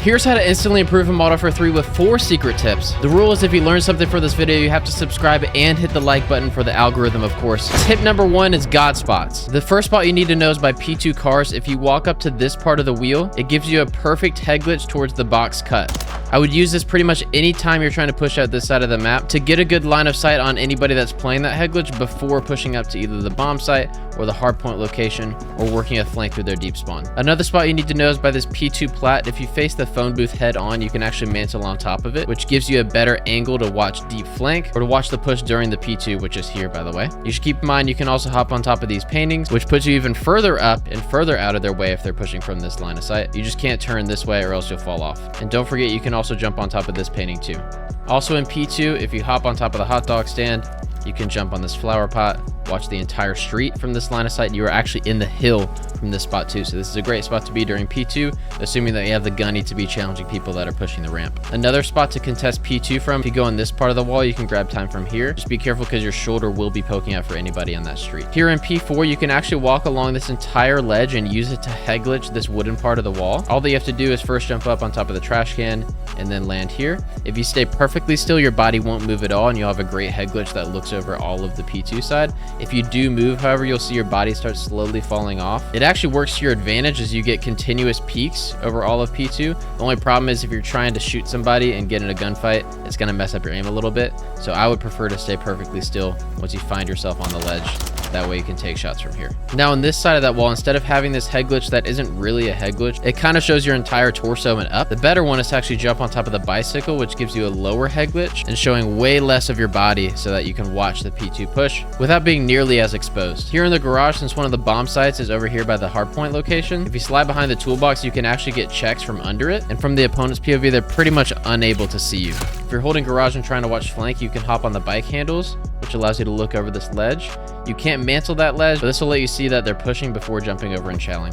Here's how to instantly improve a Model 3 with 4 secret tips. The rule is if you learn something from this video, you have to subscribe and hit the like button for the algorithm, of course. Tip number 1 is God spots. The first spot you need to know is by P2 cars. If you walk up to this part of the wheel, it gives you a perfect head glitch towards the box cut. I would use this pretty much any time you're trying to push out this side of the map to get a good line of sight on anybody that's playing that head glitch before pushing up to either the bomb site or the hardpoint location or working a flank through their deep spawn. Another spot you need to know is by this P2 plat. If you face the phone booth head on, you can actually mantle on top of it, which gives you a better angle to watch deep flank or to watch the push during the P2, which is here, by the way. You should keep in mind you can also hop on top of these paintings, which puts you even further up and further out of their way if they're pushing from this line of sight. You just can't turn this way or else you'll fall off. And don't forget, you can also jump on top of this painting too. Also in P2, if you hop on top of the hot dog stand, you can jump on this flower pot, watch the entire street from this line of sight. You are actually in the hill from this spot too. So this is a great spot to be during P2, assuming that you have the gunny to be challenging people that are pushing the ramp. Another spot to contest P2 from, if you go on this part of the wall, you can grab time from here. Just be careful because your shoulder will be poking out for anybody on that street. Here in P4, you can actually walk along this entire ledge and use it to head glitch this wooden part of the wall. All that you have to do is first jump up on top of the trash can and then land here. If you stay perfectly still, your body won't move at all and you'll have a great head glitch that looks over all of the P2 side. If you do move, however, you'll see your body start slowly falling off. It actually works to your advantage as you get continuous peaks over all of P2. The only problem is if you're trying to shoot somebody and get in a gunfight, it's going to mess up your aim a little bit. So I would prefer to stay perfectly still once you find yourself on the ledge. That way you can take shots from here. Now on this side of that wall, instead of having this head glitch that isn't really a head glitch, it kind of shows your entire torso and up. The better one is to actually jump on top of the bicycle, which gives you a lower head glitch and showing way less of your body so that you can watch the P2 push without being nearly as exposed. Here in the garage, since one of the bomb sites is over here by the hardpoint location, if you slide behind the toolbox, you can actually get checks from under it. And from the opponent's POV, they're pretty much unable to see you. If you're holding garage and trying to watch flank, you can hop on the bike handles, which allows you to look over this ledge. You can't mantle that ledge, but this will let you see that they're pushing before jumping over and challing.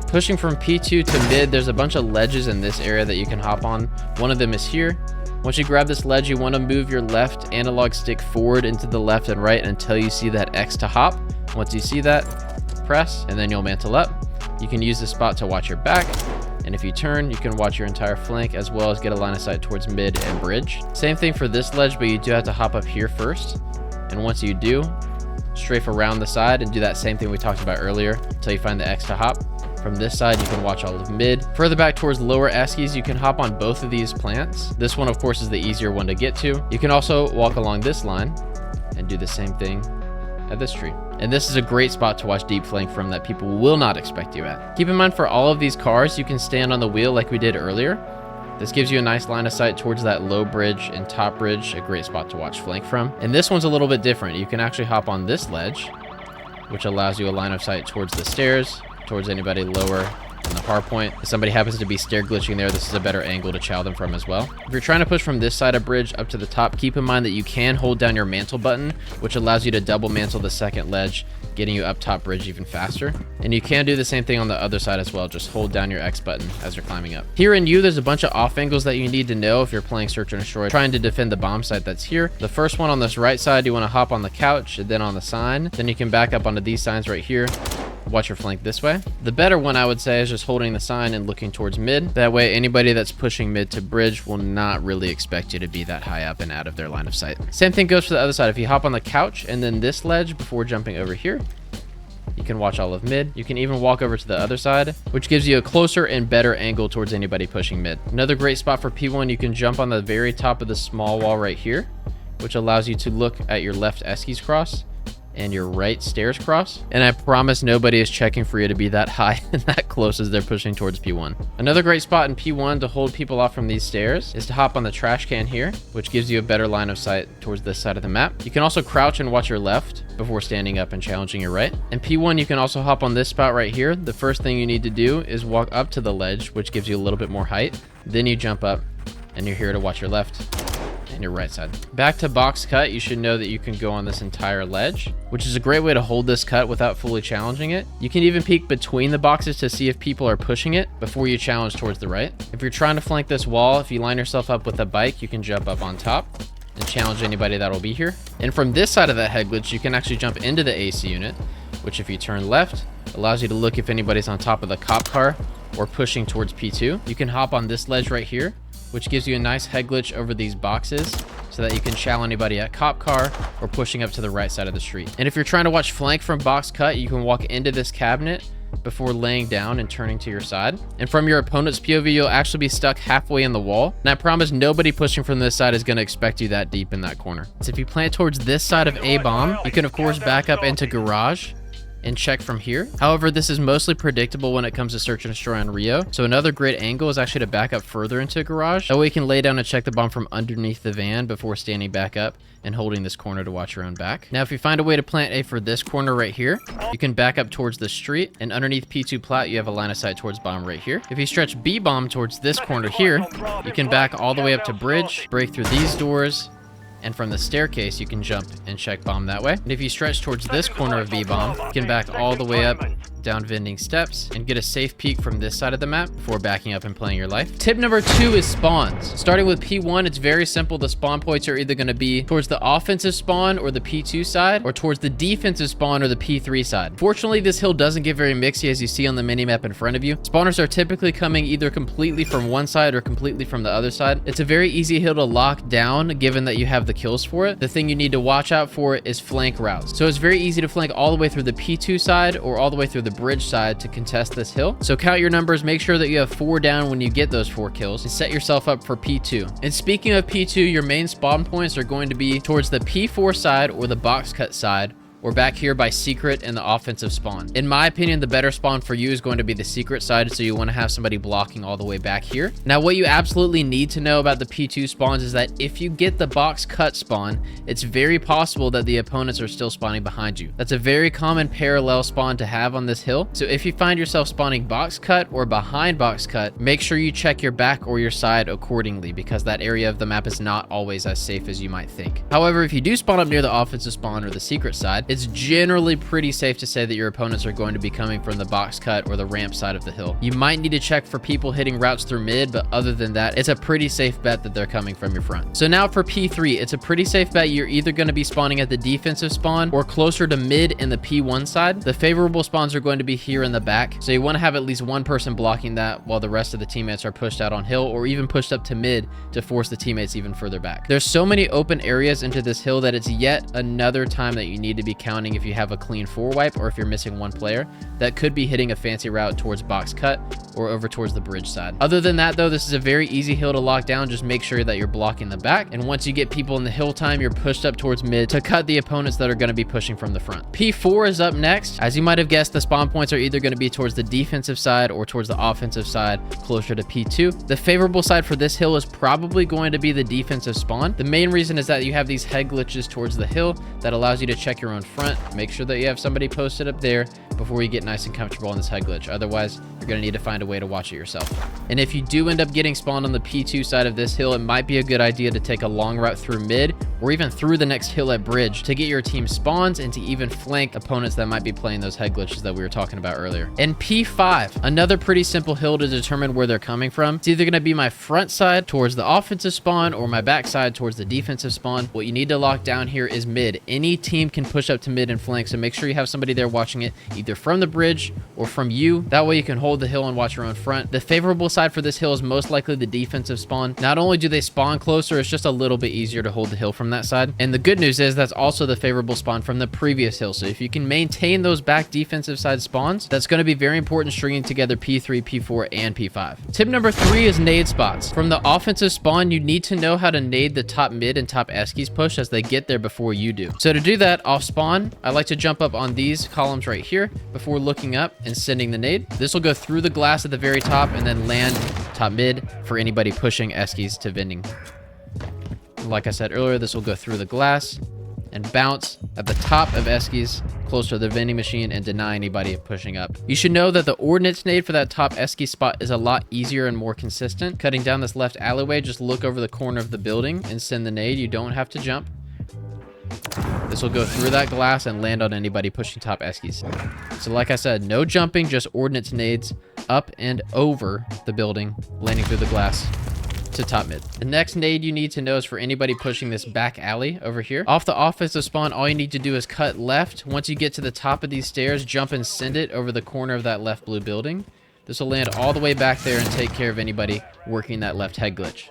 Pushing from P2 to mid, there's a bunch of ledges in this area that you can hop on. One of them is here. Once you grab this ledge, you want to move your left analog stick forward into the left and right until you see that X to hop. Once you see that, press, and then you'll mantle up. You can use this spot to watch your back. And if you turn, you can watch your entire flank as well as get a line of sight towards mid and bridge. Same thing for this ledge, but you do have to hop up here first. And once you do, strafe around the side and do that same thing we talked about earlier until you find the X to hop. From this side, you can watch all of mid. Further back towards lower eskies, you can hop on both of these plants. This one, of course, is the easier one to get to. You can also walk along this line and do the same thing at this tree. And this is a great spot to watch deep flank from that people will not expect you at. Keep in mind for all of these cars, you can stand on the wheel like we did earlier. This gives you a nice line of sight towards that low bridge and top bridge, a great spot to watch flank from. And this one's a little bit different. You can actually hop on this ledge, which allows you a line of sight towards the stairs, towards anybody lower in the hardpoint. If somebody happens to be stair glitching there, this is a better angle to chow them from as well. If you're trying to push from this side of bridge up to the top, keep in mind that you can hold down your mantle button, which allows you to double mantle the second ledge, getting you up top bridge even faster. And you can do the same thing on the other side as well. Just hold down your X button as you're climbing up. Here in U, there's a bunch of off angles that you need to know if you're playing Search and Destroy, trying to defend the bomb site that's here. The first one on this right side, you want to hop on the couch and then on the sign. Then you can back up onto these signs right here. Watch your flank this way. The better one, I would say, is just holding the sign and looking towards mid. That way, anybody that's pushing mid to bridge will not really expect you to be that high up and out of their line of sight. Same thing goes for the other side. If you hop on the couch and then this ledge before jumping over here, you can watch all of mid. You can even walk over to the other side, which gives you a closer and better angle towards anybody pushing mid. Another great spot for P1, you can jump on the very top of the small wall right here, which allows you to look at your left eskies cross and your right stairs cross. And I promise nobody is checking for you to be that high and that close as they're pushing towards P1. Another great spot in P1 to hold people off from these stairs is to hop on the trash can here, which gives you a better line of sight towards this side of the map. You can also crouch and watch your left before standing up and challenging your right. In P1, you can also hop on this spot right here. The first thing you need to do is walk up to the ledge, which gives you a little bit more height. Then you jump up and you're here to watch your left and your right side. Back to box cut, you should know that you can go on this entire ledge, which is a great way to hold this cut without fully challenging it. You can even peek between the boxes to see if people are pushing it before you challenge towards the right. If you're trying to flank this wall, if you line yourself up with a bike, you can jump up on top and challenge anybody that will be here. And from this side of that head glitch, you can actually jump into the AC unit, which if you turn left, allows you to look if anybody's on top of the cop car or pushing towards P2. You can hop on this ledge right here, which gives you a nice head glitch over these boxes so that you can chow anybody at cop car or pushing up to the right side of the street. And if you're trying to watch flank from box cut, you can walk into this cabinet before laying down and turning to your side. And from your opponent's POV, you'll actually be stuck halfway in the wall. And I promise nobody pushing from this side is going to expect you that deep in that corner. So if you plant towards this side of A bomb, you can of course back up into garage and check from here. However, this is mostly predictable when it comes to search and destroy on Rio. So another great angle is actually to back up further into garage. That way you can lay down and check the bomb from underneath the van before standing back up and holding this corner to watch your own back. Now, if you find a way to plant A for this corner right here, you can back up towards the street, and underneath P2 plat, you have a line of sight towards bomb right here. If you stretch B bomb towards this corner here, you can back all the way up to bridge, break through these doors, and from the staircase, you can jump and check bomb that way. And if you stretch towards this corner of B bomb, you can back all the way up, down vending steps, and get a safe peek from this side of the map before backing up and playing your life. Tip number 2 is spawns. Starting with P1, it's very simple. The spawn points are either going to be towards the offensive spawn or the P2 side, or towards the defensive spawn or the P3 side. Fortunately, this hill doesn't get very mixy as you see on the minimap in front of you. Spawners are typically coming either completely from one side or completely from the other side. It's a very easy hill to lock down given that you have the kills for it. The thing you need to watch out for is flank routes. So it's very easy to flank all the way through the P2 side or all the way through the bridge side to contest this hill. So count your numbers, make sure that you have 4 down when you get those 4 kills, and set yourself up for P2. And speaking of P2, your main spawn points are going to be towards the P4 side or the box cut side, or back here by secret and the offensive spawn. In my opinion, the better spawn for you is going to be the secret side, so you want to have somebody blocking all the way back here. Now, what you absolutely need to know about the P2 spawns is that if you get the box cut spawn, it's very possible that the opponents are still spawning behind you. That's a very common parallel spawn to have on this hill. So if you find yourself spawning box cut or behind box cut, make sure you check your back or your side accordingly, because that area of the map is not always as safe as you might think. However, if you do spawn up near the offensive spawn or the secret side, it's generally pretty safe to say that your opponents are going to be coming from the box cut or the ramp side of the hill. You might need to check for people hitting routes through mid, but other than that, it's a pretty safe bet that they're coming from your front. So now for P3, it's a pretty safe bet you're either going to be spawning at the defensive spawn or closer to mid in the P1 side. The favorable spawns are going to be here in the back, so you want to have at least one person blocking that while the rest of the teammates are pushed out on hill or even pushed up to mid to force the teammates even further back. There's so many open areas into this hill that it's yet another time that you need to be counting if you have a clean 4 wipe or if you're missing one player that could be hitting a fancy route towards box cut or over towards the bridge side. Other than that though, this is a very easy hill to lock down. Just make sure that you're blocking the back, and once you get people in the hill time, you're pushed up towards mid to cut the opponents that are going to be pushing from the front. P4 is up next. As you might have guessed, the spawn points are either going to be towards the defensive side or towards the offensive side closer to P2. The favorable side for this hill is probably going to be the defensive spawn. The main reason is that you have these head glitches towards the hill that allows you to check your own front. Make sure that you have somebody posted up there before you get nice and comfortable on this head glitch. Otherwise, you're going to need to find a way to watch it yourself. And if you do end up getting spawned on the P2 side of this hill, it might be a good idea to take a long route through mid or even through the next hill at bridge to get your team spawns and to even flank opponents that might be playing those head glitches that we were talking about earlier. And P5, another pretty simple hill to determine where they're coming from. It's either going to be my front side towards the offensive spawn or my back side towards the defensive spawn. What you need to lock down here is mid. Any team can push up to mid and flank, so make sure you have somebody there watching it either from the bridge or from you. That way you can hold the hill and watch your own front. The favorable side for this hill is most likely the defensive spawn. Not only do they spawn closer, it's just a little bit easier to hold the hill from that side. And the good news is that's also the favorable spawn from the previous hill. So if you can maintain those back defensive side spawns, that's going to be very important stringing together P3, P4, and P5. Tip number 3 is nade spots. From the offensive spawn, you need to know how to nade the top mid and top eskies push as they get there before you do. So to do that, off spawn, I like to jump up on these columns right here before looking up and sending the nade. This will go through the glass at the very top and then land top mid for anybody pushing eskies to vending. Like I said earlier, this will go through the glass and bounce at the top of eskies close to the vending machine and deny anybody pushing up. You should know that the ordnance nade for that top esky spot is a lot easier and more consistent. Cutting down this left alleyway, just look over the corner of the building and send the nade. You don't have to jump. This will go through that glass and land on anybody pushing top eskies. So like I said, no jumping, just ordnance nades up and over the building, landing through the glass to top mid. The next nade you need to know is for anybody pushing this back alley over here. Off the offensive spawn, all you need to do is cut left. Once you get to the top of these stairs, jump and send it over the corner of that left blue building. This will land all the way back there and take care of anybody working that left head glitch.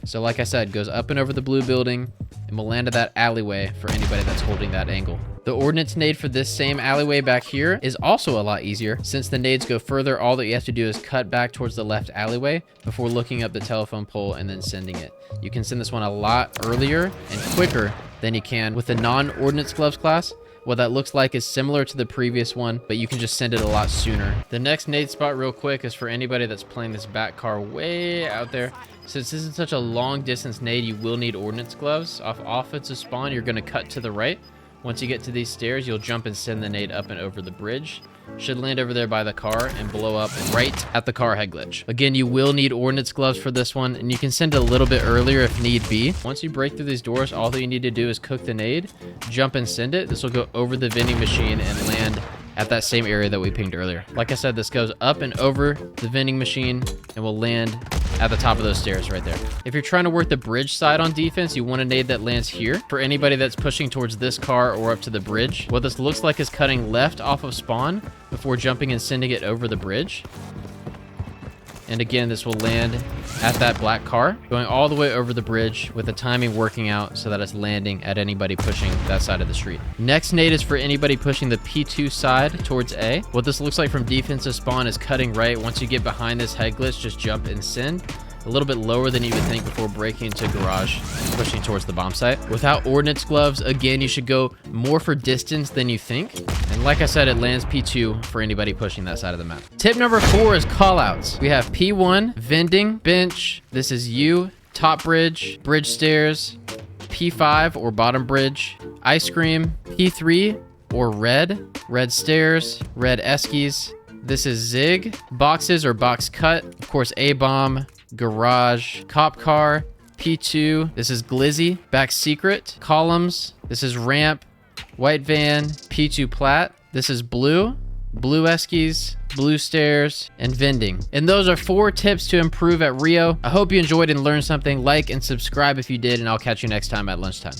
So like I said, goes up and over the blue building and will land at that alleyway for anybody that's holding that angle. The ordnance nade for this same alleyway back here is also a lot easier. Since the nades go further, all that you have to do is cut back towards the left alleyway before looking up the telephone pole and then sending it. You can send this one a lot earlier and quicker than you can with the non-ordnance gloves class. What that looks like is similar to the previous one, but you can just send it a lot sooner. The next nade spot real quick is for anybody that's playing this back car way out there. Since this is such a long distance nade, you will need ordnance gloves. Off offensive spawn, you're going to cut to the right. Once you get to these stairs, you'll jump and send the nade up and over the bridge. Should land over there by the car and blow up right at the car head glitch. Again, you will need ordnance gloves for this one, and you can send it a little bit earlier if need be. Once you break through these doors, all that you need to do is cook the nade, jump and send it. This will go over the vending machine and land at that same area that we pinged earlier. Like I said, this goes up and over the vending machine and will land at the top of those stairs right there. If you're trying to work the bridge side on defense, you want a nade that lands here. For anybody that's pushing towards this car or up to the bridge, what this looks like is cutting left off of spawn before jumping and sending it over the bridge. And again, this will land at that black car, going all the way over the bridge with the timing working out so that it's landing at anybody pushing that side of the street. Next nade is for anybody pushing the P2 side towards A. What this looks like from defensive spawn is cutting right. Once you get behind this head glitch, just jump and send. A little bit lower than you would think before breaking into garage and pushing towards the bomb site. Without ordnance gloves, again, you should go more for distance than you think. And like I said, it lands P2 for anybody pushing that side of the map. Tip number 4 is callouts. We have P1, vending, bench. This is U, top bridge, bridge stairs, P5 or bottom bridge, ice cream, P3 or red stairs, red eskies. This is zig, boxes or box cut. Of course, A-bomb, garage, cop car, P2. This is glizzy, back secret, columns. This is ramp, white van, P2 plat. This is blue eskies, blue stairs, and vending. And those are 4 tips to improve at Rio. I hope you enjoyed and learned something. Like and subscribe if you did, and I'll catch you next time at lunchtime.